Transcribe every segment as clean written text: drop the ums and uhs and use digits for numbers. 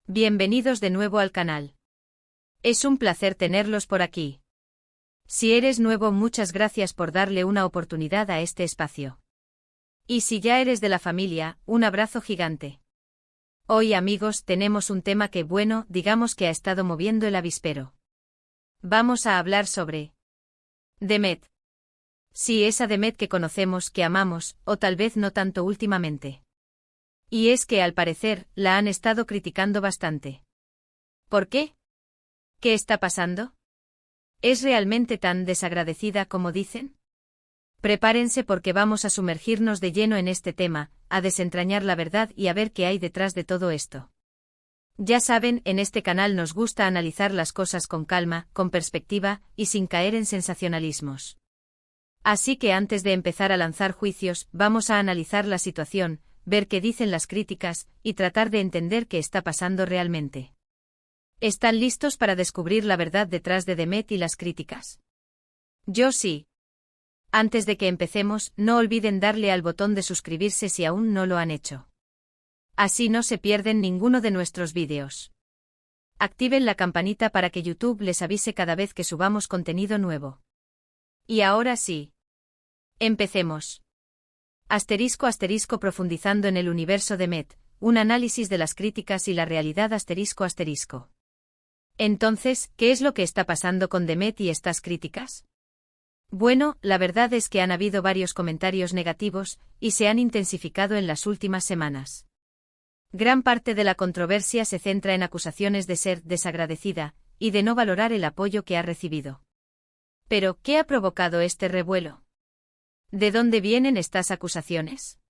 Bienvenidos de nuevo al canal. Es un placer tenerlos por aquí. Si eres nuevo, muchas gracias por darle una oportunidad a este espacio. Y si ya eres de la familia, un abrazo gigante. Hoy, amigos, tenemos un tema que, digamos que ha estado moviendo el avispero. Vamos a hablar sobre Demet. Sí, esa Demet que conocemos, que amamos, o tal vez no tanto últimamente. Y es que, al parecer, la han estado criticando bastante. ¿Por qué? ¿Qué está pasando? ¿Es realmente tan desagradecida como dicen? Prepárense porque vamos a sumergirnos de lleno en este tema, a desentrañar la verdad y a ver qué hay detrás de todo esto. Ya saben, en este canal nos gusta analizar las cosas con calma, con perspectiva, y sin caer en sensacionalismos. Así que antes de empezar a lanzar juicios, vamos a analizar la situación, ver qué dicen las críticas, y tratar de entender qué está pasando realmente. ¿Están listos para descubrir la verdad detrás de Demet y las críticas? Yo sí. Antes de que empecemos, no olviden darle al botón de suscribirse si aún no lo han hecho. Así no se pierden ninguno de nuestros vídeos. Activen la campanita para que YouTube les avise cada vez que subamos contenido nuevo. Y ahora sí. Empecemos. *** Profundizando en el universo Demet, un análisis de las críticas y la realidad ***. Entonces, ¿qué es lo que está pasando con Demet y estas críticas? Bueno, la verdad es que han habido varios comentarios negativos, y se han intensificado en las últimas semanas. Gran parte de la controversia se centra en acusaciones de ser desagradecida, y de no valorar el apoyo que ha recibido. Pero, ¿qué ha provocado este revuelo? ¿De dónde vienen estas acusaciones?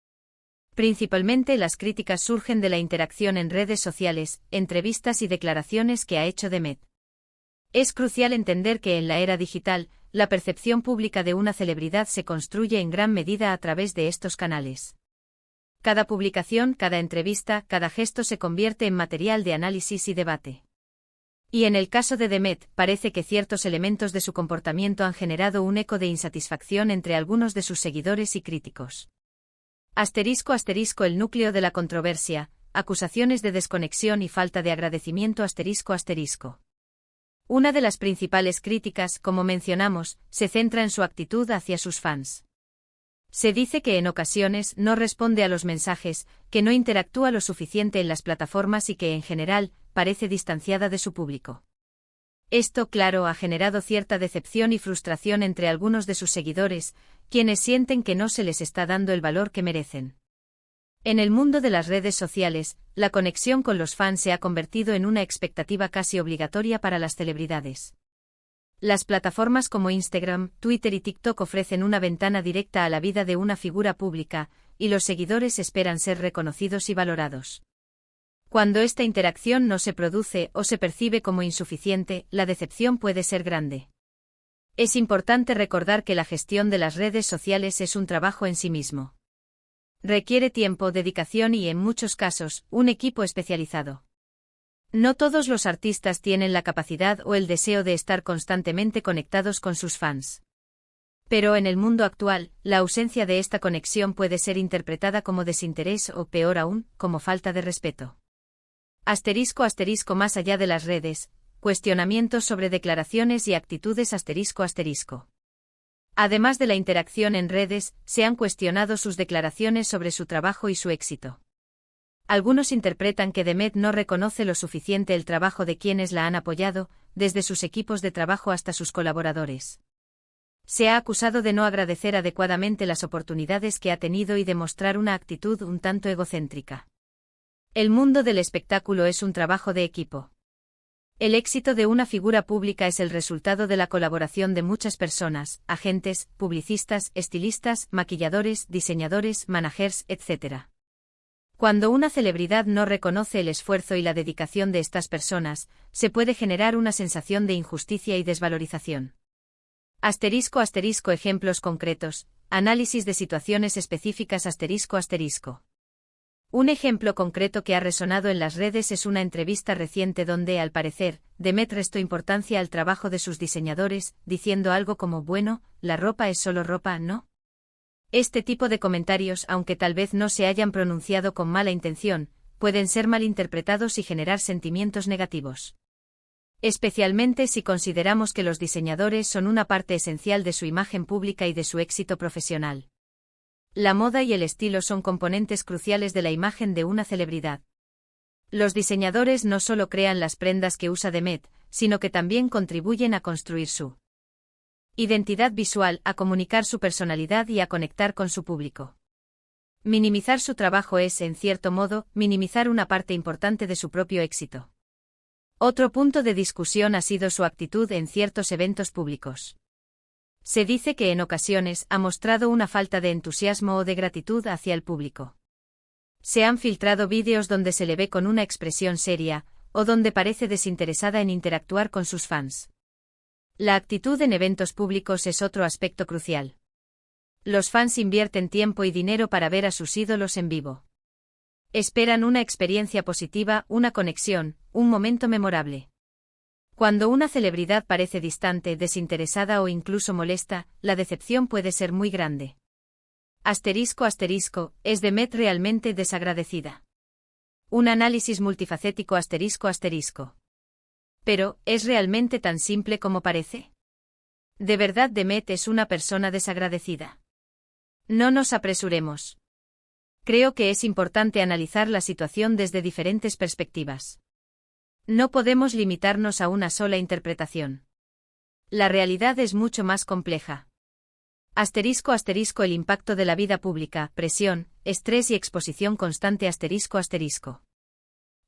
Principalmente las críticas surgen de la interacción en redes sociales, entrevistas y declaraciones que ha hecho Demet. Es crucial entender que en la era digital, la percepción pública de una celebridad se construye en gran medida a través de estos canales. Cada publicación, cada entrevista, cada gesto se convierte en material de análisis y debate. Y en el caso de Demet, parece que ciertos elementos de su comportamiento han generado un eco de insatisfacción entre algunos de sus seguidores y críticos. *** El núcleo de la controversia, acusaciones de desconexión y falta de agradecimiento ***. Una de las principales críticas, como mencionamos, se centra en su actitud hacia sus fans. Se dice que en ocasiones no responde a los mensajes, que no interactúa lo suficiente en las plataformas y que en general, parece distanciada de su público. Esto, claro, ha generado cierta decepción y frustración entre algunos de sus seguidores, quienes sienten que no se les está dando el valor que merecen. En el mundo de las redes sociales, la conexión con los fans se ha convertido en una expectativa casi obligatoria para las celebridades. Las plataformas como Instagram, Twitter y TikTok ofrecen una ventana directa a la vida de una figura pública, y los seguidores esperan ser reconocidos y valorados. Cuando esta interacción no se produce o se percibe como insuficiente, la decepción puede ser grande. Es importante recordar que la gestión de las redes sociales es un trabajo en sí mismo. Requiere tiempo, dedicación y, en muchos casos, un equipo especializado. No todos los artistas tienen la capacidad o el deseo de estar constantemente conectados con sus fans. Pero en el mundo actual, la ausencia de esta conexión puede ser interpretada como desinterés o, peor aún, como falta de respeto. *** Más allá de las redes, cuestionamientos sobre declaraciones y actitudes ***. Además de la interacción en redes, se han cuestionado sus declaraciones sobre su trabajo y su éxito. Algunos interpretan que Demet no reconoce lo suficiente el trabajo de quienes la han apoyado, desde sus equipos de trabajo hasta sus colaboradores. Se ha acusado de no agradecer adecuadamente las oportunidades que ha tenido y de mostrar una actitud un tanto egocéntrica. El mundo del espectáculo es un trabajo de equipo. El éxito de una figura pública es el resultado de la colaboración de muchas personas, agentes, publicistas, estilistas, maquilladores, diseñadores, managers, etc. Cuando una celebridad no reconoce el esfuerzo y la dedicación de estas personas, se puede generar una sensación de injusticia y desvalorización. ***. Ejemplos concretos, análisis de situaciones específicas ***. Un ejemplo concreto que ha resonado en las redes es una entrevista reciente donde, al parecer, Demet restó importancia al trabajo de sus diseñadores, diciendo algo como: bueno, la ropa es solo ropa, ¿no? Este tipo de comentarios, aunque tal vez no se hayan pronunciado con mala intención, pueden ser malinterpretados y generar sentimientos negativos. Especialmente si consideramos que los diseñadores son una parte esencial de su imagen pública y de su éxito profesional. La moda y el estilo son componentes cruciales de la imagen de una celebridad. Los diseñadores no solo crean las prendas que usa The Met, sino que también contribuyen a construir su identidad visual, a comunicar su personalidad y a conectar con su público. Minimizar su trabajo es, en cierto modo, minimizar una parte importante de su propio éxito. Otro punto de discusión ha sido su actitud en ciertos eventos públicos. Se dice que en ocasiones ha mostrado una falta de entusiasmo o de gratitud hacia el público. Se han filtrado vídeos donde se le ve con una expresión seria, o donde parece desinteresada en interactuar con sus fans. La actitud en eventos públicos es otro aspecto crucial. Los fans invierten tiempo y dinero para ver a sus ídolos en vivo. Esperan una experiencia positiva, una conexión, un momento memorable. Cuando una celebridad parece distante, desinteresada o incluso molesta, la decepción puede ser muy grande. ***¿Es The Met realmente desagradecida? Un análisis multifacético ****. Pero, ¿es realmente tan simple como parece? ¿De verdad The Met es una persona desagradecida? No nos apresuremos. Creo que es importante analizar la situación desde diferentes perspectivas. No podemos limitarnos a una sola interpretación. La realidad es mucho más compleja. ***El impacto de la vida pública, presión, estrés y exposición constante ***.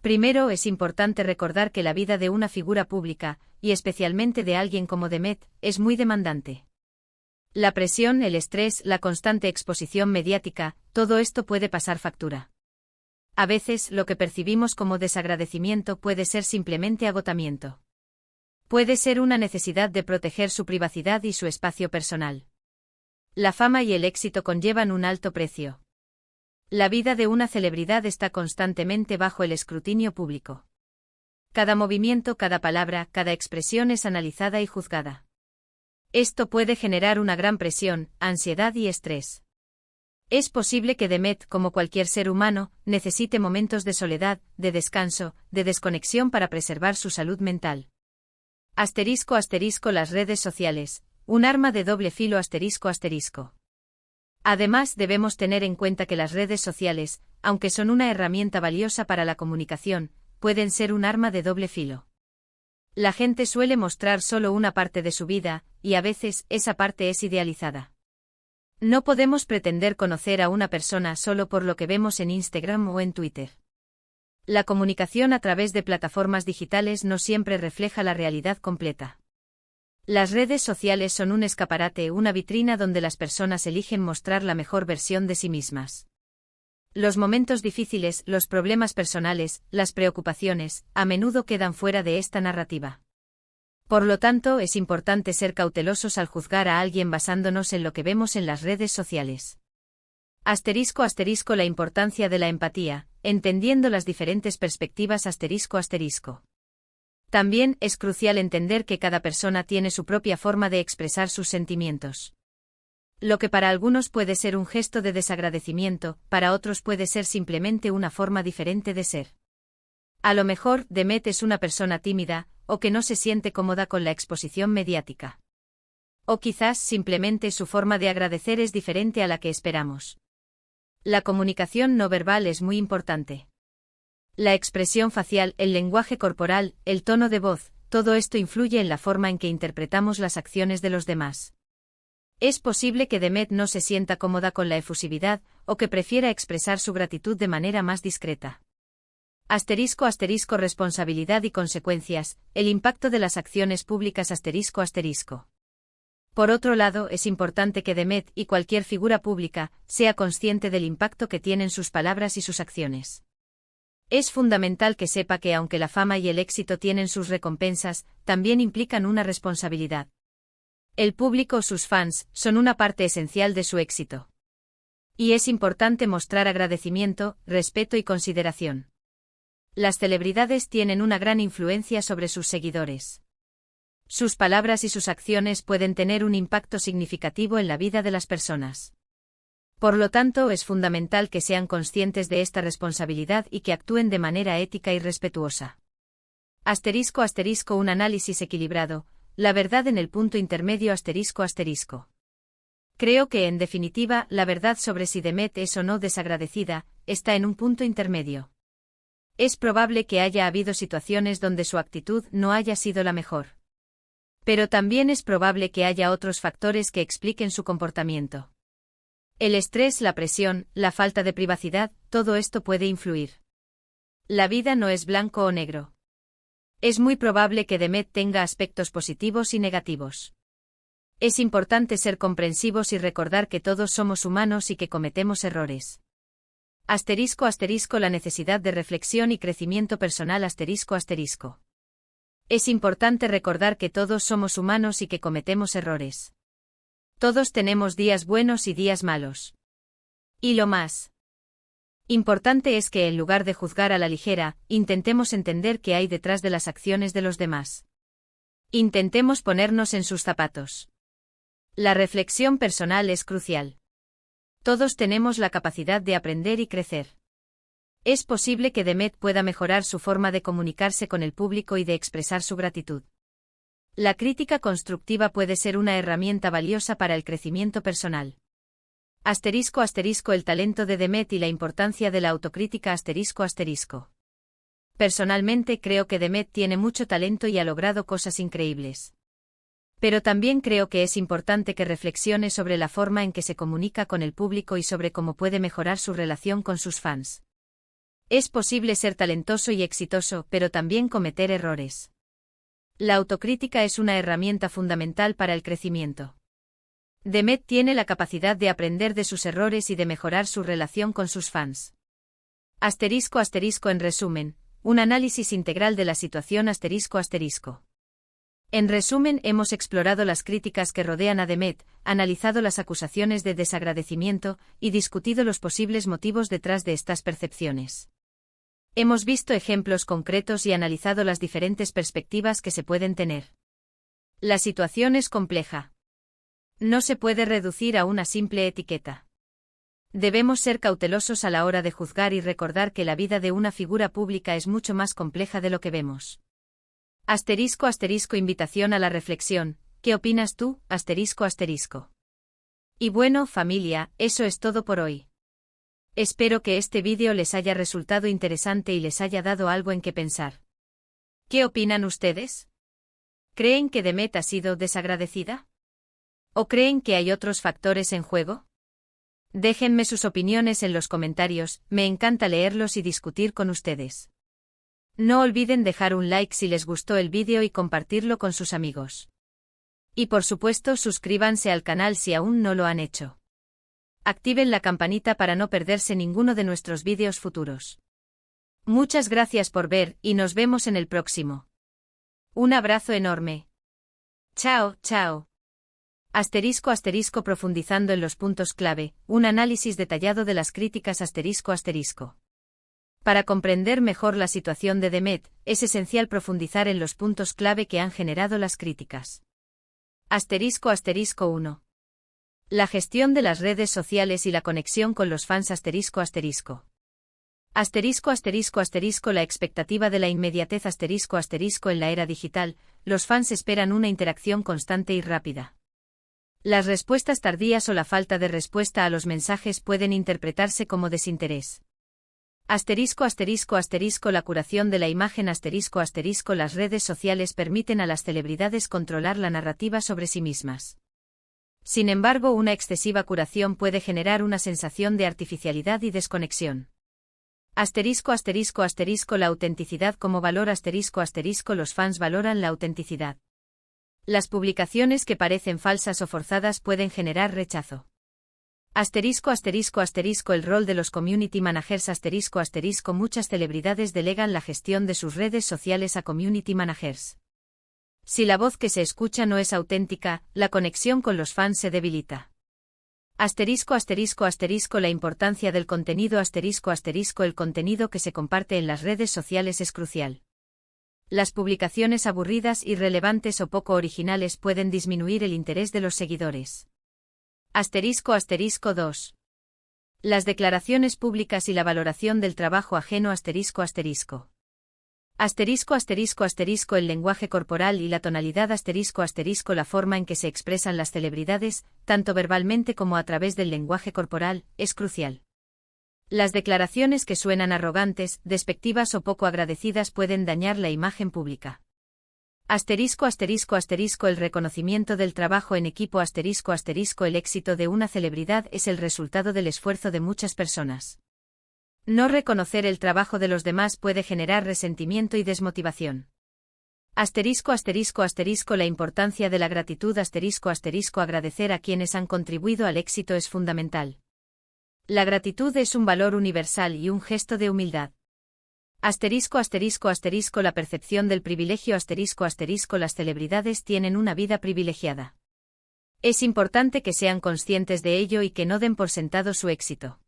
Primero es importante recordar que la vida de una figura pública, y especialmente de alguien como The Met, es muy demandante. La presión, el estrés, la constante exposición mediática, todo esto puede pasar factura. A veces, lo que percibimos como desagradecimiento puede ser simplemente agotamiento. Puede ser una necesidad de proteger su privacidad y su espacio personal. La fama y el éxito conllevan un alto precio. La vida de una celebridad está constantemente bajo el escrutinio público. Cada movimiento, cada palabra, cada expresión es analizada y juzgada. Esto puede generar una gran presión, ansiedad y estrés. Es posible que The Met, como cualquier ser humano, necesite momentos de soledad, de descanso, de desconexión para preservar su salud mental. ****Las redes sociales, un arma de doble filo ****. Además, debemos tener en cuenta que las redes sociales, aunque son una herramienta valiosa para la comunicación, pueden ser un arma de doble filo. La gente suele mostrar solo una parte de su vida, y a veces, esa parte es idealizada. No podemos pretender conocer a una persona solo por lo que vemos en Instagram o en Twitter. La comunicación a través de plataformas digitales no siempre refleja la realidad completa. Las redes sociales son un escaparate, una vitrina donde las personas eligen mostrar la mejor versión de sí mismas. Los momentos difíciles, los problemas personales, las preocupaciones, a menudo quedan fuera de esta narrativa. Por lo tanto, es importante ser cautelosos al juzgar a alguien basándonos en lo que vemos en las redes sociales. ***La importancia de la empatía, entendiendo las diferentes perspectivas ***. También es crucial entender que cada persona tiene su propia forma de expresar sus sentimientos. Lo que para algunos puede ser un gesto de desagradecimiento, para otros puede ser simplemente una forma diferente de ser. A lo mejor, The Met es una persona tímida, o que no se siente cómoda con la exposición mediática. O quizás simplemente su forma de agradecer es diferente a la que esperamos. La comunicación no verbal es muy importante. La expresión facial, el lenguaje corporal, el tono de voz, todo esto influye en la forma en que interpretamos las acciones de los demás. Es posible que The Met no se sienta cómoda con la efusividad, o que prefiera expresar su gratitud de manera más discreta. Responsabilidad y consecuencias, el impacto de las acciones públicas ***. Por otro lado, es importante que The Met y cualquier figura pública sea consciente del impacto que tienen sus palabras y sus acciones. Es fundamental que sepa que aunque la fama y el éxito tienen sus recompensas, también implican una responsabilidad. El público, sus fans, son una parte esencial de su éxito. Y es importante mostrar agradecimiento, respeto y consideración. Las celebridades tienen una gran influencia sobre sus seguidores. Sus palabras y sus acciones pueden tener un impacto significativo en la vida de las personas. Por lo tanto, es fundamental que sean conscientes de esta responsabilidad y que actúen de manera ética y respetuosa. *** Un análisis equilibrado, la verdad en el punto intermedio ***. Creo que, en definitiva, la verdad sobre si Demet es o no desagradecida, está en un punto intermedio. Es probable que haya habido situaciones donde su actitud no haya sido la mejor. Pero también es probable que haya otros factores que expliquen su comportamiento. El estrés, la presión, la falta de privacidad, todo esto puede influir. La vida no es blanco o negro. Es muy probable que Demet tenga aspectos positivos y negativos. Es importante ser comprensivos y recordar que todos somos humanos y que cometemos errores. La necesidad de reflexión y crecimiento personal ***. Es importante recordar que todos somos humanos y que cometemos errores. Todos tenemos días buenos y días malos. Y lo más importante es que en lugar de juzgar a la ligera, intentemos entender qué hay detrás de las acciones de los demás. Intentemos ponernos en sus zapatos. La reflexión personal es crucial. Todos tenemos la capacidad de aprender y crecer. Es posible que Demet pueda mejorar su forma de comunicarse con el público y de expresar su gratitud. La crítica constructiva puede ser una herramienta valiosa para el crecimiento personal. El talento de Demet y la importancia de la autocrítica ***. Personalmente creo que Demet tiene mucho talento y ha logrado cosas increíbles. Pero también creo que es importante que reflexione sobre la forma en que se comunica con el público y sobre cómo puede mejorar su relación con sus fans. Es posible ser talentoso y exitoso, pero también cometer errores. La autocrítica es una herramienta fundamental para el crecimiento. Demet tiene la capacidad de aprender de sus errores y de mejorar su relación con sus fans. En resumen, un análisis integral de la situación ***. En resumen, hemos explorado las críticas que rodean a Demet, analizado las acusaciones de desagradecimiento y discutido los posibles motivos detrás de estas percepciones. Hemos visto ejemplos concretos y analizado las diferentes perspectivas que se pueden tener. La situación es compleja. No se puede reducir a una simple etiqueta. Debemos ser cautelosos a la hora de juzgar y recordar que la vida de una figura pública es mucho más compleja de lo que vemos. Invitación a la reflexión. ¿Qué opinas tú? Y bueno, familia, eso es todo por hoy. Espero que este vídeo les haya resultado interesante y les haya dado algo en qué pensar. ¿Qué opinan ustedes? ¿Creen que Demet ha sido desagradecida? ¿O creen que hay otros factores en juego? Déjenme sus opiniones en los comentarios, me encanta leerlos y discutir con ustedes. No olviden dejar un like si les gustó el vídeo y compartirlo con sus amigos. Y por supuesto suscríbanse al canal si aún no lo han hecho. Activen la campanita para no perderse ninguno de nuestros vídeos futuros. Muchas gracias por ver y nos vemos en el próximo. Un abrazo enorme. Chao, chao. Profundizando en los puntos clave, un análisis detallado de las críticas ***. Para comprender mejor la situación de Demet, es esencial profundizar en los puntos clave que han generado las críticas. ***1. La gestión de las redes sociales y la conexión con los fans ***. La expectativa de la inmediatez en la era digital, los fans esperan una interacción constante y rápida. Las respuestas tardías o la falta de respuesta a los mensajes pueden interpretarse como desinterés. La curación de la imagen Las redes sociales permiten a las celebridades controlar la narrativa sobre sí mismas. Sin embargo, una excesiva curación puede generar una sensación de artificialidad y desconexión. La autenticidad como valor Los fans valoran la autenticidad. Las publicaciones que parecen falsas o forzadas pueden generar rechazo. El rol de los community managers Muchas celebridades delegan la gestión de sus redes sociales a community managers. Si la voz que se escucha no es auténtica, la conexión con los fans se debilita. La importancia del contenido El contenido que se comparte en las redes sociales es crucial. Las publicaciones aburridas, irrelevantes o poco originales pueden disminuir el interés de los seguidores. 2. Las declaraciones públicas y la valoración del trabajo ajeno asterisco asterisco. Asterisco asterisco asterisco el lenguaje corporal y la tonalidad asterisco asterisco la forma en que se expresan las celebridades, tanto verbalmente como a través del lenguaje corporal, es crucial. Las declaraciones que suenan arrogantes, despectivas o poco agradecidas pueden dañar la imagen pública. Asterisco asterisco asterisco el reconocimiento del trabajo en equipo asterisco asterisco el éxito de una celebridad es el resultado del esfuerzo de muchas personas. No reconocer el trabajo de los demás puede generar resentimiento y desmotivación. Asterisco asterisco asterisco la importancia de la gratitud asterisco asterisco agradecer a quienes han contribuido al éxito es fundamental. La gratitud es un valor universal y un gesto de humildad. Asterisco asterisco asterisco la percepción del privilegio asterisco asterisco las celebridades tienen una vida privilegiada. Es importante que sean conscientes de ello y que no den por sentado su éxito.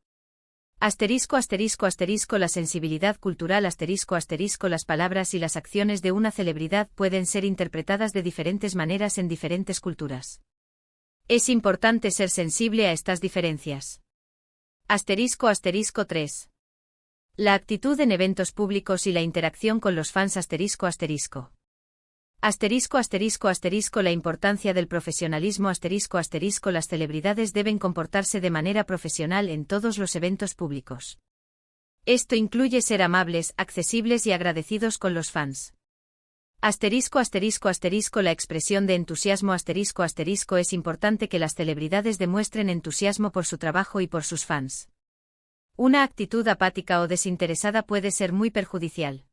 Asterisco asterisco asterisco la sensibilidad cultural asterisco asterisco las palabras y las acciones de una celebridad pueden ser interpretadas de diferentes maneras en diferentes culturas. Es importante ser sensible a estas diferencias. Asterisco asterisco 3. La actitud en eventos públicos y la interacción con los fans asterisco asterisco. Asterisco asterisco asterisco la importancia del profesionalismo asterisco asterisco las celebridades deben comportarse de manera profesional en todos los eventos públicos. Esto incluye ser amables, accesibles y agradecidos con los fans. Asterisco asterisco asterisco la expresión de entusiasmo asterisco asterisco es importante que las celebridades demuestren entusiasmo por su trabajo y por sus fans. Una actitud apática o desinteresada puede ser muy perjudicial.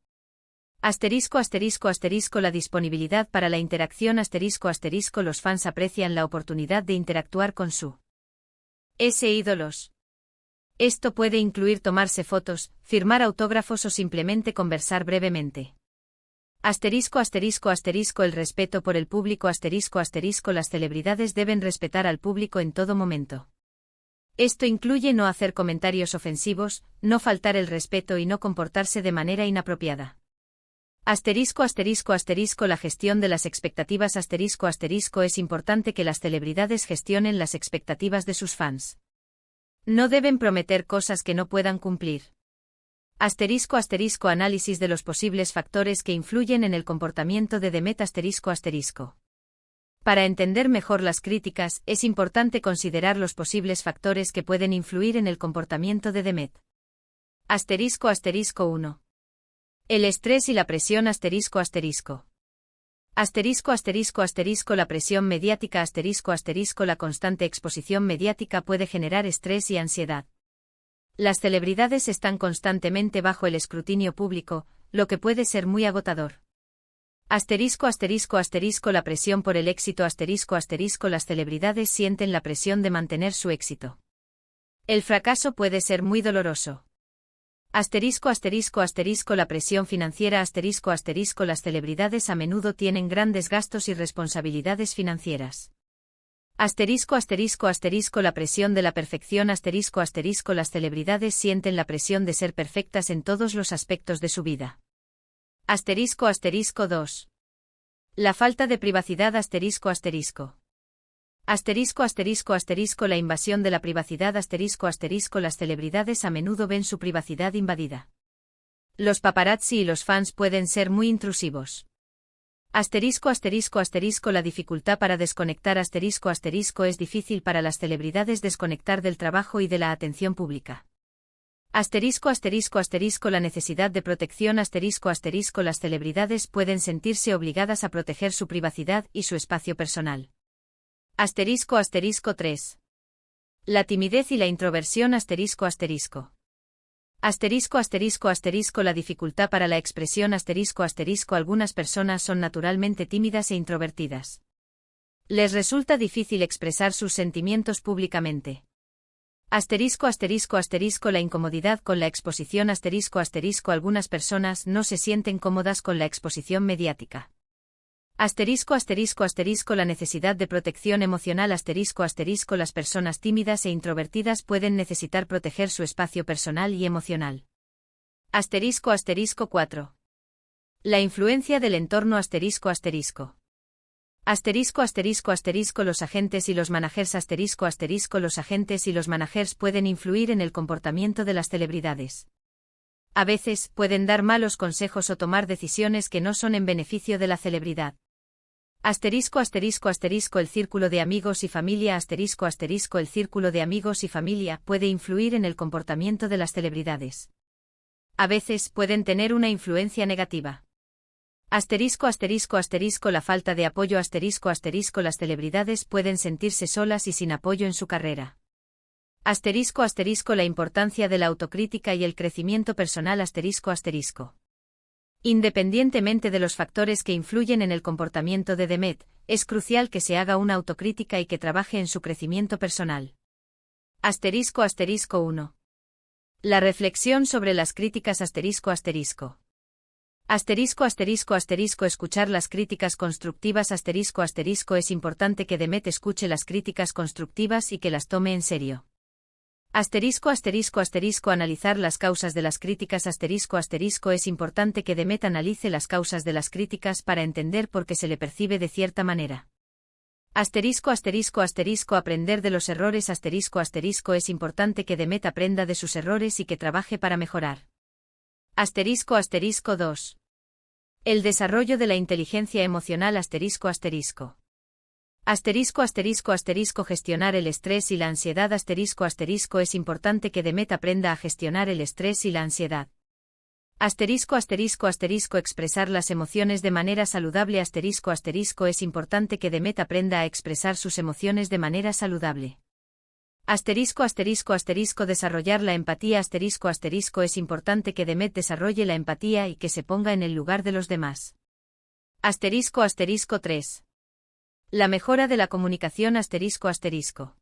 Asterisco asterisco asterisco la disponibilidad para la interacción asterisco asterisco los fans aprecian la oportunidad de interactuar con sus ídolos. Esto puede incluir tomarse fotos, firmar autógrafos o simplemente conversar brevemente. Asterisco asterisco asterisco el respeto por el público asterisco asterisco las celebridades deben respetar al público en todo momento. Esto incluye no hacer comentarios ofensivos, no faltar el respeto y no comportarse de manera inapropiada. Asterisco asterisco asterisco la gestión de las expectativas asterisco asterisco es importante que las celebridades gestionen las expectativas de sus fans. No deben prometer cosas que no puedan cumplir. Asterisco asterisco análisis de los posibles factores que influyen en el comportamiento de Demet asterisco asterisco. Para entender mejor las críticas, es importante considerar los posibles factores que pueden influir en el comportamiento de Demet. Asterisco asterisco 1. El estrés y la presión asterisco asterisco. Asterisco asterisco asterisco la presión mediática asterisco asterisco la constante exposición mediática puede generar estrés y ansiedad. Las celebridades están constantemente bajo el escrutinio público, lo que puede ser muy agotador. Asterisco asterisco asterisco la presión por el éxito asterisco asterisco las celebridades sienten la presión de mantener su éxito. El fracaso puede ser muy doloroso. Asterisco asterisco asterisco la presión financiera asterisco asterisco las celebridades a menudo tienen grandes gastos y responsabilidades financieras. Asterisco asterisco asterisco la presión de la perfección asterisco asterisco las celebridades sienten la presión de ser perfectas en todos los aspectos de su vida. Asterisco asterisco 2. La falta de privacidad asterisco asterisco. Asterisco asterisco asterisco la invasión de la privacidad asterisco asterisco las celebridades a menudo ven su privacidad invadida. Los paparazzi y los fans pueden ser muy intrusivos. Asterisco asterisco asterisco la dificultad para desconectar asterisco asterisco es difícil para las celebridades desconectar del trabajo y de la atención pública. Asterisco asterisco asterisco la necesidad de protección asterisco asterisco las celebridades pueden sentirse obligadas a proteger su privacidad y su espacio personal. Asterisco asterisco 3. La timidez y la introversión asterisco asterisco. Asterisco asterisco asterisco la dificultad para la expresión asterisco asterisco algunas personas son naturalmente tímidas e introvertidas. Les resulta difícil expresar sus sentimientos públicamente. Asterisco asterisco asterisco la incomodidad con la exposición asterisco asterisco algunas personas no se sienten cómodas con la exposición mediática. Asterisco asterisco asterisco la necesidad de protección emocional asterisco asterisco las personas tímidas e introvertidas pueden necesitar proteger su espacio personal y emocional. Asterisco asterisco 4. La influencia del entorno asterisco asterisco. Asterisco asterisco asterisco los agentes y los managers asterisco asterisco los agentes y los managers pueden influir en el comportamiento de las celebridades. A veces, pueden dar malos consejos o tomar decisiones que no son en beneficio de la celebridad. Asterisco asterisco asterisco el círculo de amigos y familia asterisco asterisco el círculo de amigos y familia puede influir en el comportamiento de las celebridades. A veces, pueden tener una influencia negativa. Asterisco asterisco asterisco la falta de apoyo asterisco asterisco las celebridades pueden sentirse solas y sin apoyo en su carrera. Asterisco asterisco la importancia de la autocrítica y el crecimiento personal asterisco asterisco. Independientemente de los factores que influyen en el comportamiento de Demet, es crucial que se haga una autocrítica y que trabaje en su crecimiento personal. Asterisco asterisco 1. La reflexión sobre las críticas asterisco asterisco. Asterisco asterisco asterisco escuchar las críticas constructivas asterisco asterisco es importante que Demet escuche las críticas constructivas y que las tome en serio. Asterisco asterisco asterisco analizar las causas de las críticas asterisco asterisco es importante que Demet analice las causas de las críticas para entender por qué se le percibe de cierta manera. Asterisco asterisco asterisco aprender de los errores asterisco asterisco es importante que Demet aprenda de sus errores y que trabaje para mejorar. Asterisco asterisco 2. El desarrollo de la inteligencia emocional asterisco asterisco. Asterisco asterisco asterisco gestionar el estrés y la ansiedad asterisco asterisco es importante que Demet aprenda a gestionar el estrés y la ansiedad. Asterisco asterisco asterisco expresar las emociones de manera saludable asterisco asterisco es importante que Demet aprenda a expresar sus emociones de manera saludable. Asterisco asterisco asterisco desarrollar la empatía asterisco asterisco es importante que Demet desarrolle la empatía y que se ponga en el lugar de los demás. Asterisco asterisco 3. La mejora de la comunicación asterisco asterisco.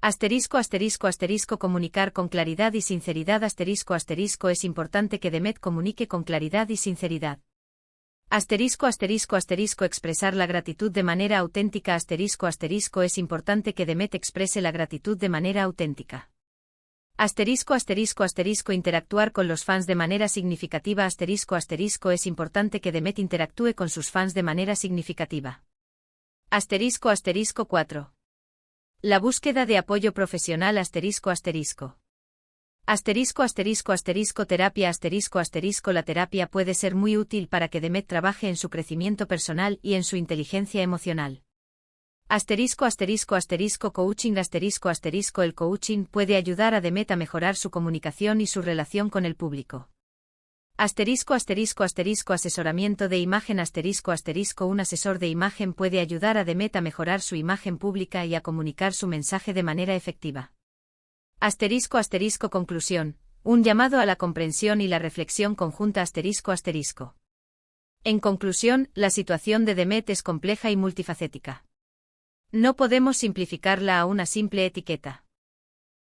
Asterisco asterisco asterisco comunicar con claridad y sinceridad asterisco asterisco es importante que Demet comunique con claridad y sinceridad. Asterisco asterisco asterisco expresar la gratitud de manera auténtica asterisco asterisco es importante que Demet exprese la gratitud de manera auténtica. Asterisco asterisco asterisco interactuar con los fans de manera significativa asterisco asterisco es importante que Demet interactúe con sus fans de manera significativa. Asterisco asterisco 4. La búsqueda de apoyo profesional asterisco asterisco. Asterisco asterisco asterisco terapia asterisco asterisco la terapia puede ser muy útil para que Demet trabaje en su crecimiento personal y en su inteligencia emocional. Asterisco asterisco asterisco coaching asterisco asterisco el coaching puede ayudar a Demet a mejorar su comunicación y su relación con el público. Asterisco asterisco asterisco asesoramiento de imagen asterisco asterisco un asesor de imagen puede ayudar a Demet a mejorar su imagen pública y a comunicar su mensaje de manera efectiva. Asterisco asterisco conclusión, un llamado a la comprensión y la reflexión conjunta asterisco asterisco. En conclusión, la situación de Demet es compleja y multifacética. No podemos simplificarla a una simple etiqueta.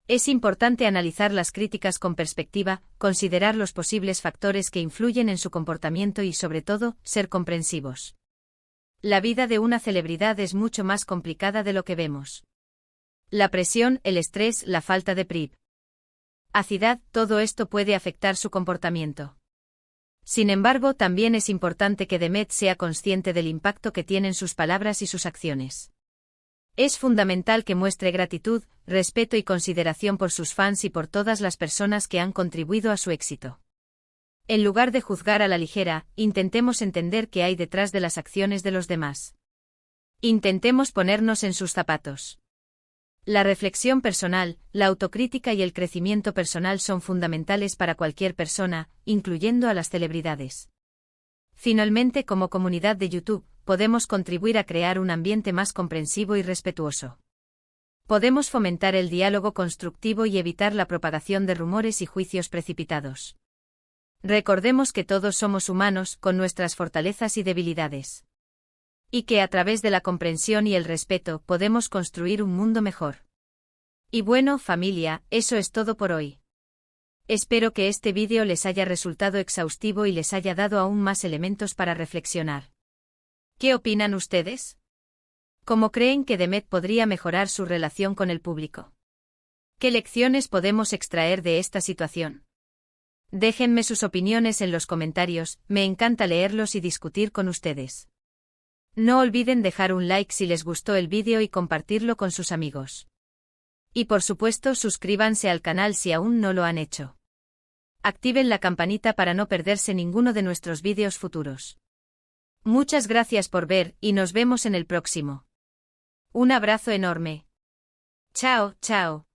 Es importante analizar las críticas con perspectiva, considerar los posibles factores que influyen en su comportamiento y sobre todo, ser comprensivos. La vida de una celebridad es mucho más complicada de lo que vemos. La presión, el estrés, la falta de privacidad, todo esto puede afectar su comportamiento. Sin embargo, también es importante que Demet sea consciente del impacto que tienen sus palabras y sus acciones. Es fundamental que muestre gratitud, respeto y consideración por sus fans y por todas las personas que han contribuido a su éxito. En lugar de juzgar a la ligera, intentemos entender qué hay detrás de las acciones de los demás. Intentemos ponernos en sus zapatos. La reflexión personal, la autocrítica y el crecimiento personal son fundamentales para cualquier persona, incluyendo a las celebridades. Finalmente, como comunidad de YouTube, podemos contribuir a crear un ambiente más comprensivo y respetuoso. Podemos fomentar el diálogo constructivo y evitar la propagación de rumores y juicios precipitados. Recordemos que todos somos humanos, con nuestras fortalezas y debilidades. Y que a través de la comprensión y el respeto podemos construir un mundo mejor. Y bueno, familia, eso es todo por hoy. Espero que este vídeo les haya resultado exhaustivo y les haya dado aún más elementos para reflexionar. ¿Qué opinan ustedes? ¿Cómo creen que Demet podría mejorar su relación con el público? ¿Qué lecciones podemos extraer de esta situación? Déjenme sus opiniones en los comentarios, me encanta leerlos y discutir con ustedes. No olviden dejar un like si les gustó el vídeo y compartirlo con sus amigos. Y por supuesto suscríbanse al canal si aún no lo han hecho. Activen la campanita para no perderse ninguno de nuestros vídeos futuros. Muchas gracias por ver y nos vemos en el próximo. Un abrazo enorme. Chao, chao.